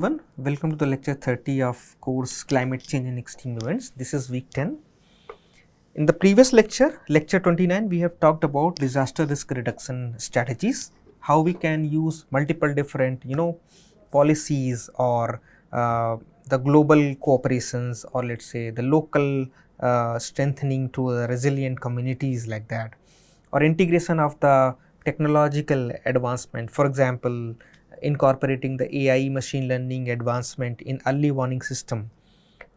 everyone, welcome to the lecture 30 of course Climate Change and Extreme Events. This is week 10. In the previous lecture, lecture 29, we have talked about disaster risk reduction strategies, how we can use multiple different policies or the global cooperations, or let's say the local strengthening to the resilient communities like that, or integration of the technological advancement, for example incorporating the AI machine learning advancement in early warning system,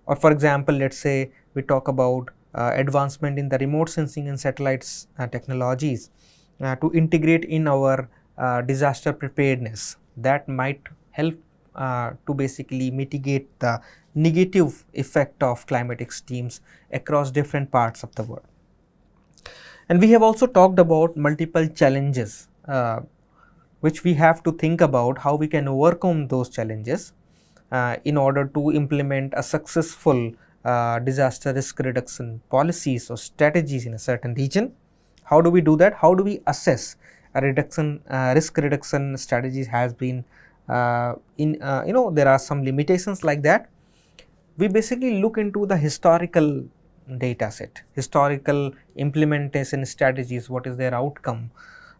or for example let's say we talk about advancement in the remote sensing and satellites technologies to integrate in our disaster preparedness that might help to basically mitigate the negative effect of climate extremes across different parts of the world. And we have also talked about multiple challenges which we have to think about how we can overcome those challenges in order to implement a successful disaster risk reduction policies or strategies in a certain region. How do we do that? How do we assess a risk reduction strategies has been there are some limitations like that. We basically look into the historical data set, historical implementation strategies, what is their outcome,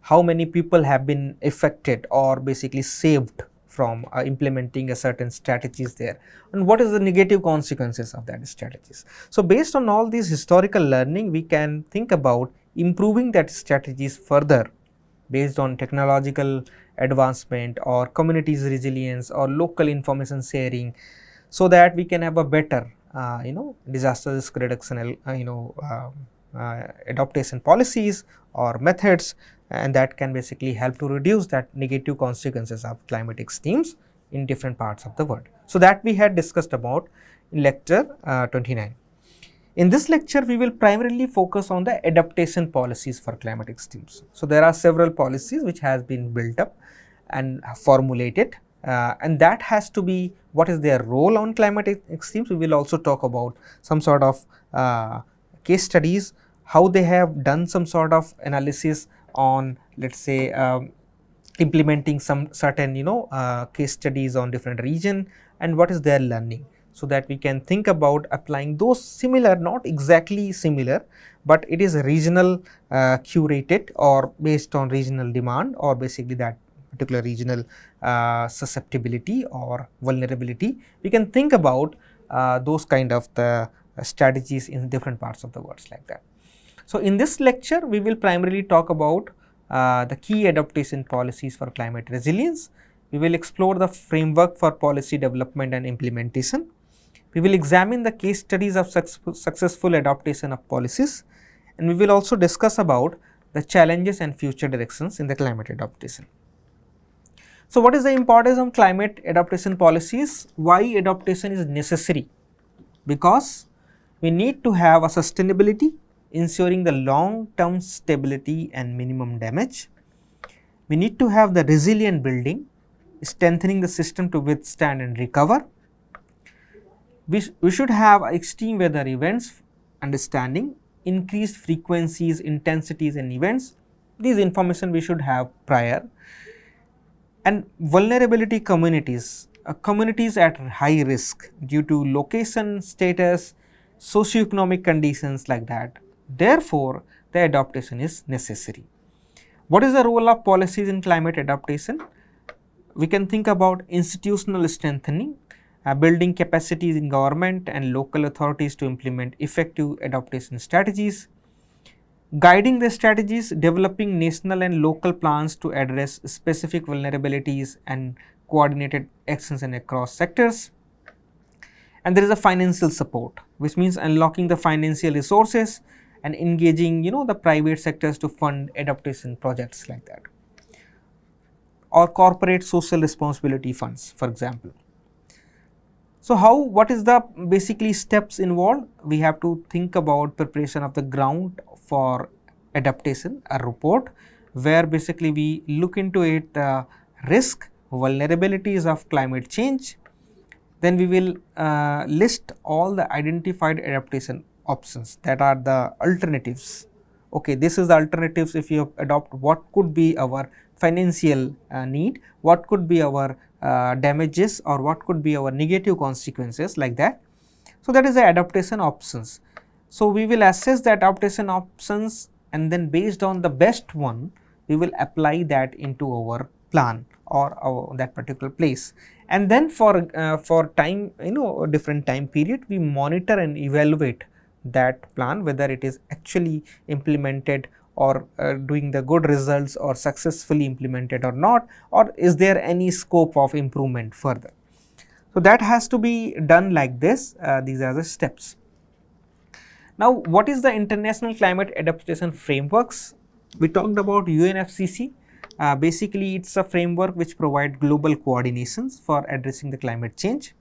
how many people have been affected or basically saved from implementing a certain strategies there, and what is the negative consequences of that strategies. So based on all these historical learning, we can think about improving that strategies further based on technological advancement or communities resilience or local information sharing, so that we can have a better disaster risk reduction adaptation policies or methods, and that can basically help to reduce that negative consequences of climate extremes in different parts of the world. So that we had discussed about in lecture 29. In this lecture, we will primarily focus on the adaptation policies for climate extremes. So there are several policies which has been built up and formulated, and that has to be what is their role on climate extremes. We will also talk about some sort of case studies, how they have done some sort of analysis on, let's say, implementing some certain case studies on different region, and what is their learning, so that we can think about applying those similar, not exactly similar, but it is regional curated or based on regional demand or basically that particular regional susceptibility or vulnerability. We can think about those kind of the strategies in different parts of the world like that. So in this lecture, we will primarily talk about the key adaptation policies for climate resilience. We will explore the framework for policy development and implementation. We will examine the case studies of successful adaptation of policies, and we will also discuss about the challenges and future directions in the climate adaptation. So what is the importance of climate adaptation policies? Why adaptation is necessary? Because we need to have a sustainability, ensuring the long term stability and minimum damage. We need to have the resilient building, strengthening the system to withstand and recover. We should have extreme weather events understanding, increased frequencies, intensities and events. These information we should have prior. And vulnerability communities, communities at high risk due to location, status, socioeconomic conditions like that. Therefore, the adaptation is necessary. What is the role of policies in climate adaptation? We can think about institutional strengthening, building capacities in government and local authorities to implement effective adaptation strategies, guiding the strategies, developing national and local plans to address specific vulnerabilities and coordinated actions and across sectors. And there is a financial support, which means unlocking the financial resources and engaging the private sectors to fund adaptation projects like that, or corporate social responsibility funds, for example. So what is the basically steps involved? We have to think about preparation of the ground for adaptation, a report where basically we look into it, the risk, vulnerabilities of climate change. Then we will list all the identified adaptation options, that are the alternatives. Okay, this is the alternatives if you adopt, what could be our financial need, what could be our damages or what could be our negative consequences like that. So, that is the adaptation options. So, we will assess the adaptation options and then based on the best one we will apply that into our plan or that particular place, and then for time, different time period, we monitor and evaluate that plan whether it is actually implemented or doing the good results or successfully implemented or not, or is there any scope of improvement further. So, that has to be done like this. These are the steps. Now, what is the International Climate Adaptation Frameworks? We talked about UNFCCC. Basically, it is a framework which provides global coordinations for addressing the climate change,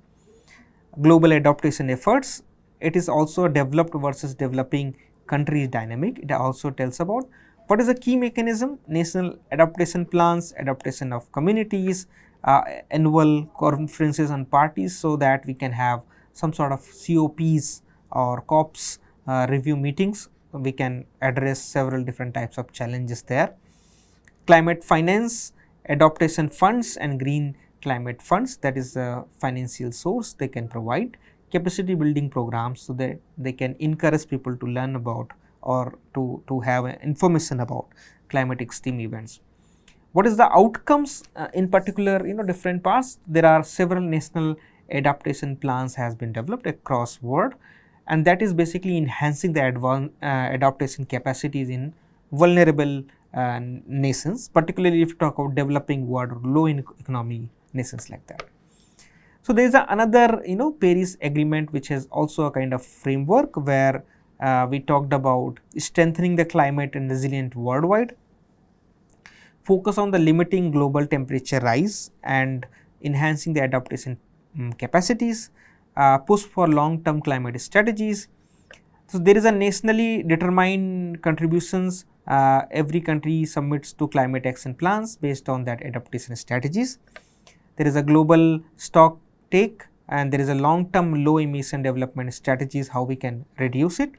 global adaptation efforts. It is also developed versus developing countries dynamic. It also tells about what is the key mechanism, national adaptation plans, adaptation of communities, annual conferences and parties, so that we can have some sort of COPs or COPs review meetings. We can address several different types of challenges there. Climate finance, adaptation funds and green climate funds, that is the financial source they can provide. Capacity building programs, so that they can encourage people to learn about or to have information about climate extreme events. What is the outcomes in particular, different parts? There are several national adaptation plans has been developed across world, and that is basically enhancing the adaptation capacities in vulnerable nations, particularly if you talk about developing world or low economy nations like that. So, there is another Paris agreement which has also a kind of framework where we talked about strengthening the climate and resilient worldwide, focus on the limiting global temperature rise and enhancing the adaptation capacities, push for long term climate strategies. So, there is a nationally determined contributions, every country submits to climate action plans based on that adaptation strategies. There is a global stock take and there is a long term low emission development strategies, how we can reduce it.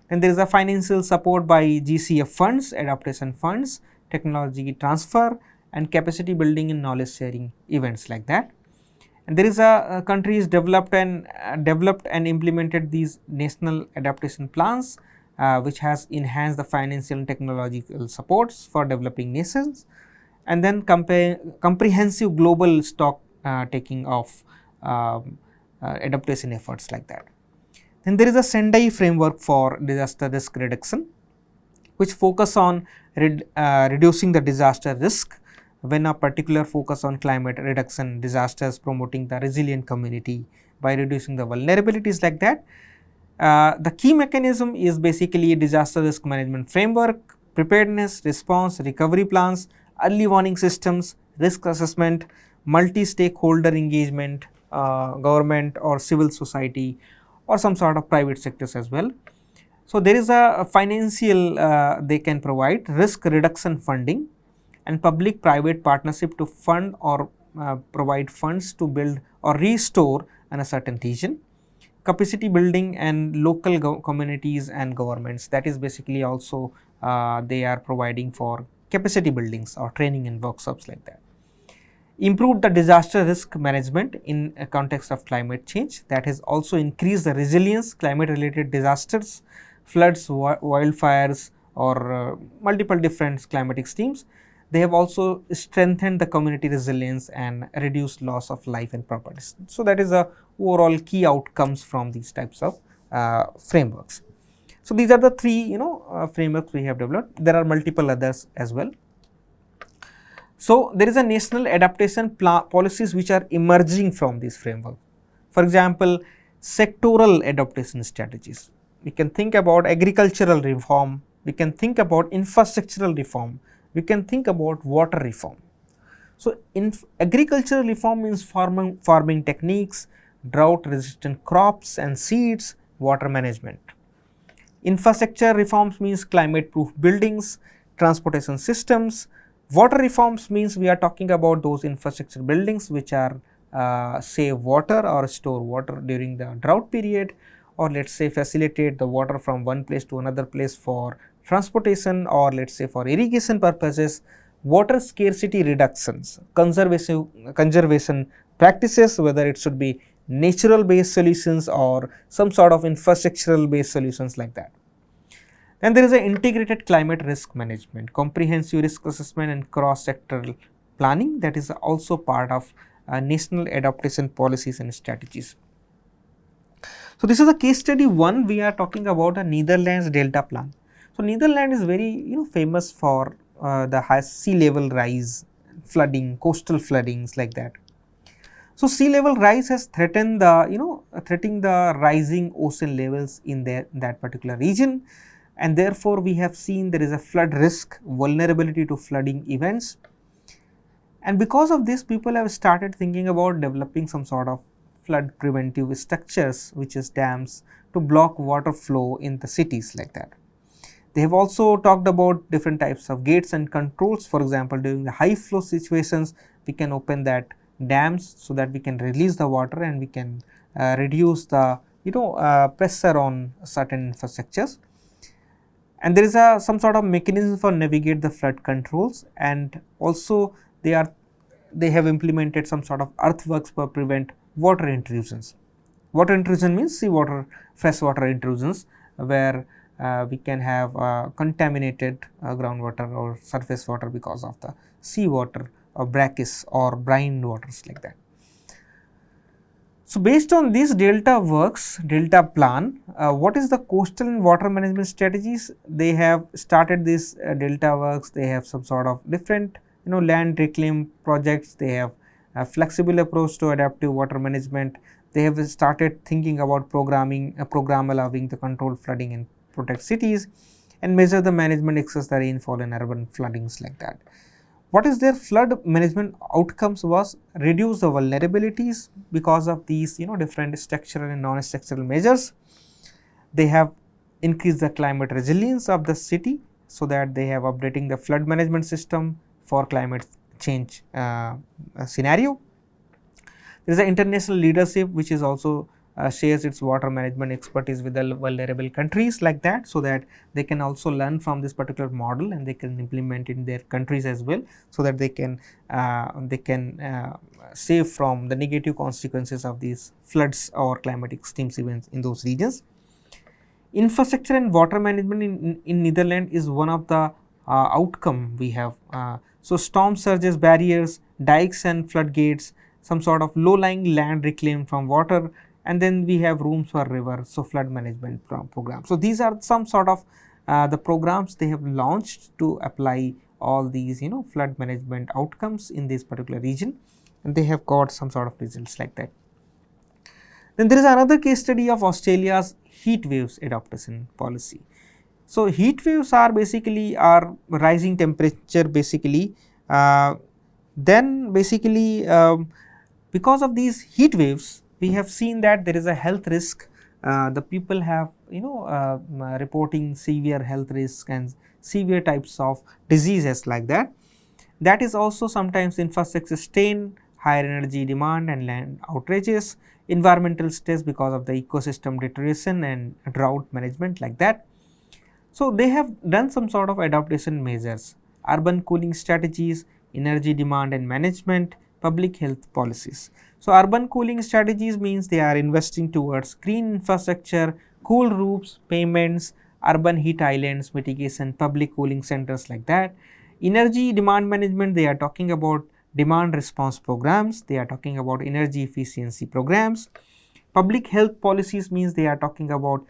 And there is a financial support by GCF funds, adaptation funds, technology transfer and capacity building and knowledge sharing events like that. And there is a countries developed and implemented these national adaptation plans, which has enhanced the financial and technological supports for developing nations, and then comprehensive global stock taking of adaptation efforts like that. Then there is a Sendai framework for disaster risk reduction, which focus on reducing the disaster risk when a particular focus on climate reduction disasters, promoting the resilient community by reducing the vulnerabilities like that. The key mechanism is basically a disaster risk management framework, preparedness, response, recovery plans, early warning systems, risk assessment, multi-stakeholder engagement, government or civil society or some sort of private sectors as well. So, there is a financial they can provide risk reduction funding and public private partnership to fund or provide funds to build or restore a certain region. Capacity building and local communities and governments, that is basically also they are providing for capacity buildings or training and workshops like that. Improve the disaster risk management in a context of climate change, that has also increased the resilience, climate related disasters, floods, wildfires or multiple different climatic extremes. They have also strengthened the community resilience and reduced loss of life and properties. So, that is the overall key outcomes from these types of frameworks. So, these are the three frameworks we have developed. There are multiple others as well. So, there is a national adaptation policies which are emerging from this framework. For example, sectoral adaptation strategies. We can think about agricultural reform, we can think about infrastructural reform, we can think about water reform. So, in agricultural reform means farming techniques, drought resistant crops and seeds, water management. Infrastructure reforms means climate proof buildings, transportation systems. Water reforms means we are talking about those infrastructure buildings which are save water or store water during the drought period, or let us say facilitate the water from one place to another place for transportation, or let us say for irrigation purposes, water scarcity reductions, conservation practices, whether it should be natural based solutions or some sort of infrastructural based solutions like that. Then there is an integrated climate risk management, comprehensive risk assessment and cross sectoral planning, that is also part of national adaptation policies and strategies. So, this is a case study 1. We are talking about a Netherlands delta plan. So, Netherlands is very famous for the high sea level rise, flooding, coastal floodings like that. So, sea level rise has threatened the threatening the rising ocean levels in that particular region, and therefore, we have seen there is a flood risk, vulnerability to flooding events, and because of this people have started thinking about developing some sort of flood preventive structures, which is dams, to block water flow in the cities like that. They have also talked about different types of gates and controls. For example, during the high flow situations, we can open that dams so that we can release the water and we can reduce the pressure on certain infrastructures. And there is some sort of mechanism for navigate the flood controls, and also they have implemented some sort of earthworks for prevent water intrusions. Water intrusion means seawater, freshwater intrusions, where we can have contaminated groundwater or surface water because of the seawater or brackish or brine waters like that. So, based on this delta plan, what is the coastal and water management strategies? They have started this delta works, they have some sort of different land reclaim projects, they have a flexible approach to adaptive water management, they have started thinking about programming a program allowing the control flooding and protect cities and measure the management excess the rainfall and urban floodings like that. What is their flood management outcomes was reduce the vulnerabilities because of these different structural and non-structural measures. They have increased the climate resilience of the city, so that they have updating the flood management system for climate change scenario. There is an international leadership which is also shares its water management expertise with the vulnerable countries like that, so that they can also learn from this particular model and they can implement in their countries as well, so that they can save from the negative consequences of these floods or climatic extreme events in those regions. Infrastructure and water management in Netherlands is one of the outcome we have. So, storm surges, barriers, dikes and floodgates, some sort of low lying land reclaimed from water, and then we have rooms for river, so flood management program. So, these are some sort of the programs they have launched to apply all these flood management outcomes in this particular region, and they have got some sort of results like that. Then there is another case study of Australia's heat waves adaptation policy. So, heat waves are basically rising temperature basically, then basically because of these heat waves we have seen that there is a health risk. The people have reporting severe health risk and severe types of diseases like that. That is also sometimes infrastructure strain, higher energy demand and land outrages, environmental stress because of the ecosystem deterioration and drought management like that. So, they have done some sort of adaptation measures, urban cooling strategies, energy demand and management, public health policies. So, urban cooling strategies means they are investing towards green infrastructure, cool roofs, payments, urban heat islands, mitigation, public cooling centers like that. Energy demand management, they are talking about demand response programs, they are talking about energy efficiency programs. Public health policies means they are talking about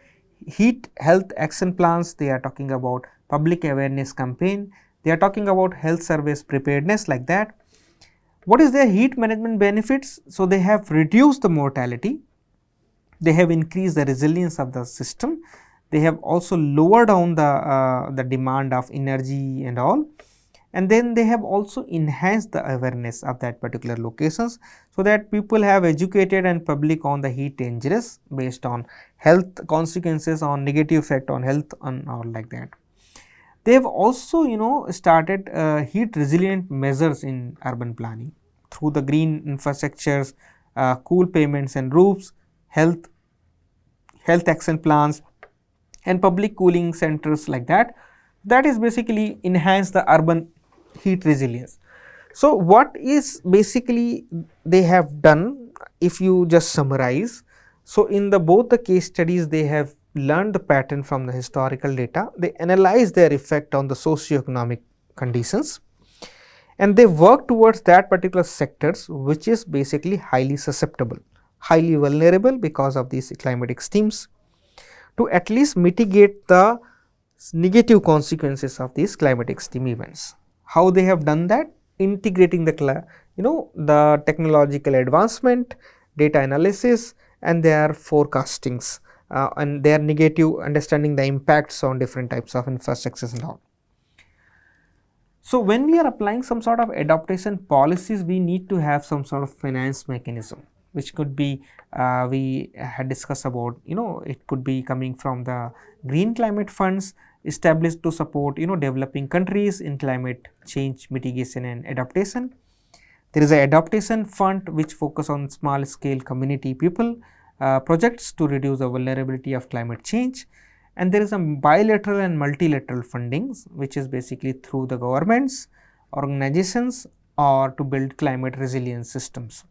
heat health action plans, they are talking about public awareness campaign, they are talking about health service preparedness like that. What is their heat management benefits? So, they have reduced the mortality, they have increased the resilience of the system, they have also lowered down the demand of energy and all, and then they have also enhanced the awareness of that particular locations, so that people have educated and public on the heat dangerous based on health consequences, on negative effect on health and all like that. They have also started heat resilient measures in urban planning through the green infrastructures, cool payments and roofs, health action plans and public cooling centers like that. That is basically enhance the urban heat resilience. So, what is basically they have done, if you just summarize. So, in the both the case studies, they have learned the pattern from the historical data, they analyze their effect on the socio-economic conditions, and they work towards that particular sectors which is basically highly susceptible, highly vulnerable because of these climatic extremes, to at least mitigate the negative consequences of these climatic extreme events. How they have done that? Integrating the the technological advancement, data analysis, and their forecastings, and their negative understanding the impacts on different types of infrastructures and all. So, when we are applying some sort of adaptation policies, we need to have some sort of finance mechanism, which could be we had discussed about, it could be coming from the green climate funds established to support developing countries in climate change mitigation and adaptation. There is an adaptation fund which focus on small scale community people projects to reduce the vulnerability of climate change. And there is a bilateral and multilateral fundings which is basically through the governments, organizations, or to build climate resilience systems.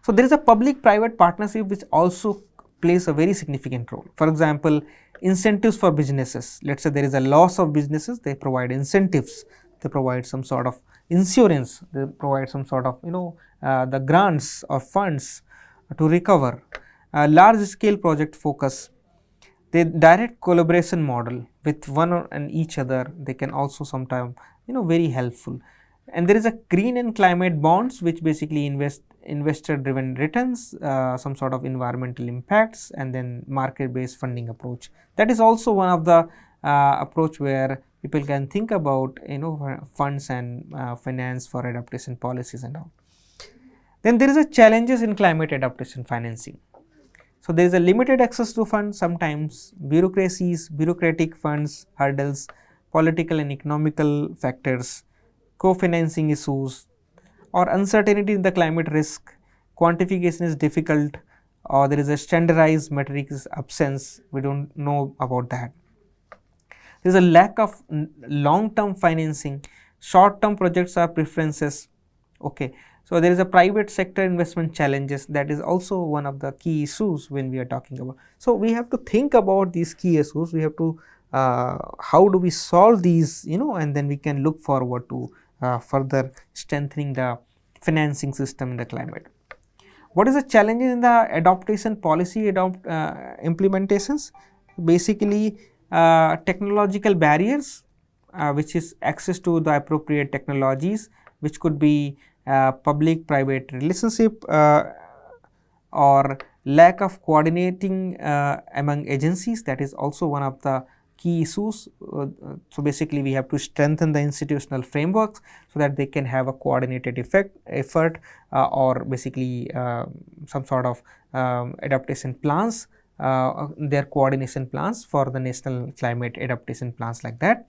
So, there is a public private partnership which also plays a very significant role. For example, incentives for businesses, let us say there is a loss of businesses, they provide incentives, they provide some sort of insurance, they provide some sort of the grants or funds to recover. Large scale project focus, the direct collaboration model with one and each other, they can also sometimes very helpful. And there is a green and climate bonds which basically investor driven returns, some sort of environmental impacts, and then market based funding approach. That is also one of the approach where people can think about funds and finance for adaptation policies and all. Then there is a challenges in climate adaptation financing. So, there is a limited access to funds, sometimes bureaucracies, bureaucratic funds, hurdles, political and economical factors, co-financing issues, or uncertainty in the climate risk, quantification is difficult, or there is a standardized metrics absence, we do not know about that. There is a lack of long term financing, short term projects are preferences. Okay. So, there is a private sector investment challenges, that is also one of the key issues when we are talking about. So, we have to think about these key issues, we have to how do we solve these and then we can look forward to further strengthening the financing system in the climate. What is the challenges in the adaptation policy implementations? Basically technological barriers, which is access to the appropriate technologies, which could be public private relationship or lack of coordinating among agencies, that is also one of the key issues. So, basically we have to strengthen the institutional frameworks so that they can have a coordinated effort or basically some sort of adaptation plans, their coordination plans for the national climate adaptation plans like that.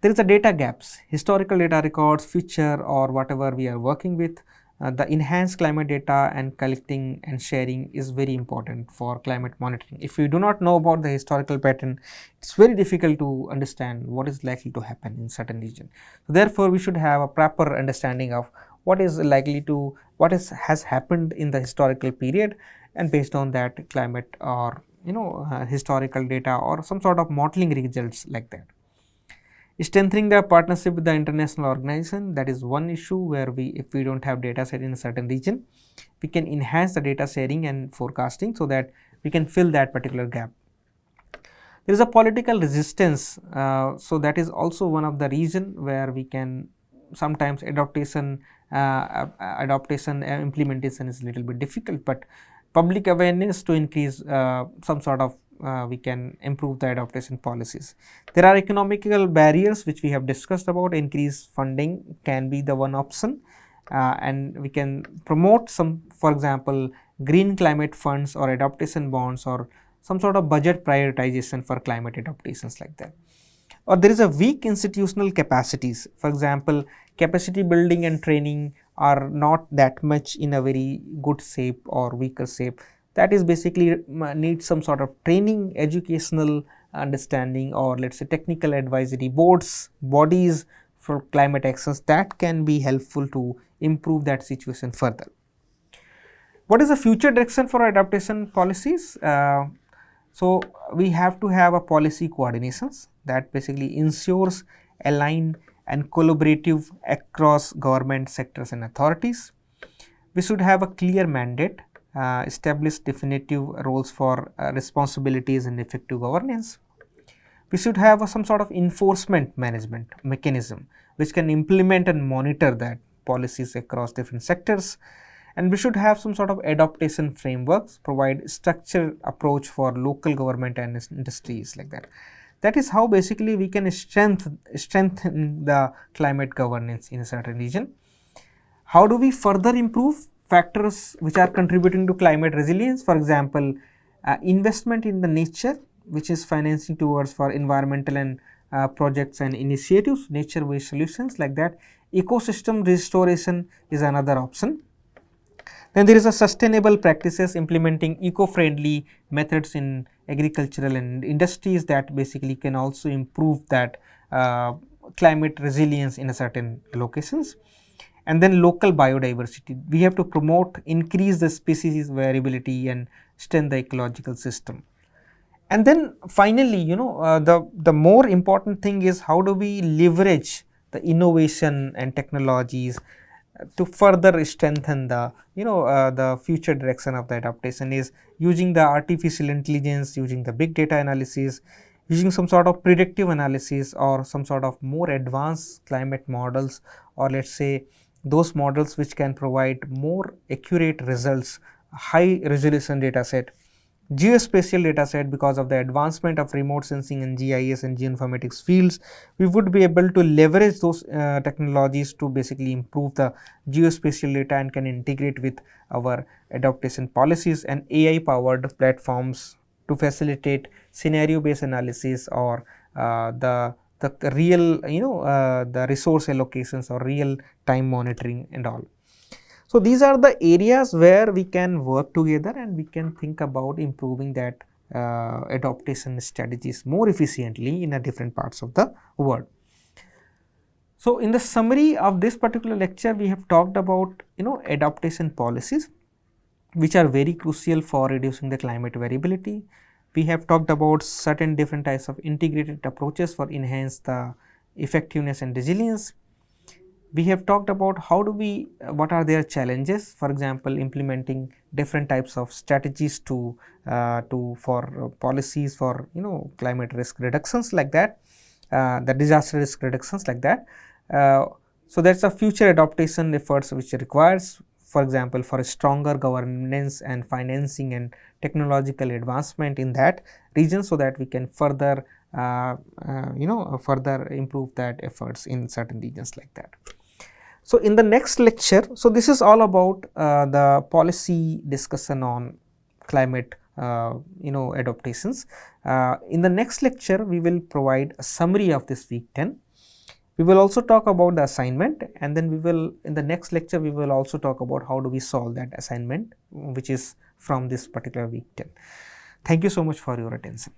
There is a data gaps, historical data records, future or whatever we are working with. The enhanced climate data and collecting and sharing is very important for climate monitoring. If we do not know about the historical pattern, it is very difficult to understand what is likely to happen in certain region. So, therefore, we should have a proper understanding of what is likely to, has happened in the historical period, and based on that climate or historical data or some sort of modeling results like that. Strengthening the partnership with the international organization, that is one issue where if we do not have data set in a certain region, we can enhance the data sharing and forecasting so that we can fill that particular gap. There is a political resistance, so that is also one of the reason where we can sometimes adaptation implementation is a little bit difficult, but public awareness to increase some sort of we can improve the adaptation policies. There are economical barriers which we have discussed about. Increased funding can be the one option, and we can promote some, for example, green climate funds or adaptation bonds or some sort of budget prioritization for climate adaptations like that. Or there is a weak institutional capacities, for example, capacity building and training are not that much in a very good shape or weaker shape. That is basically needs some sort of training, educational understanding, or let us say technical advisory boards, bodies for climate actions that can be helpful to improve that situation further. What is the future direction for adaptation policies? So, we have to have a policy coordinations that basically ensures aligned and collaborative across government sectors and authorities. We should have a clear mandate, establish definitive roles for responsibilities and effective governance. We should have some sort of enforcement management mechanism which can implement and monitor that policies across different sectors, and we should have some sort of adaptation frameworks, provide structured approach for local government and industries like that. That is how basically we can strengthen the climate governance in a certain region. How do we further improve factors which are contributing to climate resilience? For example, investment in the nature, which is financing towards for environmental and projects and initiatives, nature based solutions like that. Ecosystem restoration is another option. Then there is a sustainable practices, implementing eco-friendly methods in agricultural and industries that basically can also improve that climate resilience in a certain locations. And then local biodiversity, we have to promote, increase the species variability and strengthen the ecological system. And then finally, the more important thing is how do we leverage the innovation and technologies to further strengthen the the future direction of the adaptation, is using the artificial intelligence, using the big data analysis, using some sort of predictive analysis or some sort of more advanced climate models, or let us say those models which can provide more accurate results, high resolution data set, geospatial data set. Because of the advancement of remote sensing and GIS and geoinformatics fields, we would be able to leverage those technologies to basically improve the geospatial data and can integrate with our adaptation policies, and AI powered platforms to facilitate scenario based analysis or the real the resource allocations or real time monitoring and all. So, these are the areas where we can work together and we can think about improving that adaptation strategies more efficiently in a different parts of the world. So, in the summary of this particular lecture, we have talked about adaptation policies which are very crucial for reducing the climate variability. We have talked about certain different types of integrated approaches for enhance the effectiveness and resilience. We have talked about how do we, what are their challenges, for example, implementing different types of strategies for policies for climate risk reductions like that, the disaster risk reductions like that. So, that is a future adaptation efforts which requires, for example, for a stronger governance and financing and technological advancement in that region, so that we can further further improve that efforts in certain regions like that. So, in the next lecture, so this is all about the policy discussion on climate adaptations. In the next lecture, we will provide a summary of this week 10. We will also talk about the assignment, and then we will, in the next lecture, we will also talk about how do we solve that assignment which is from this particular week 10. Thank you so much for your attention.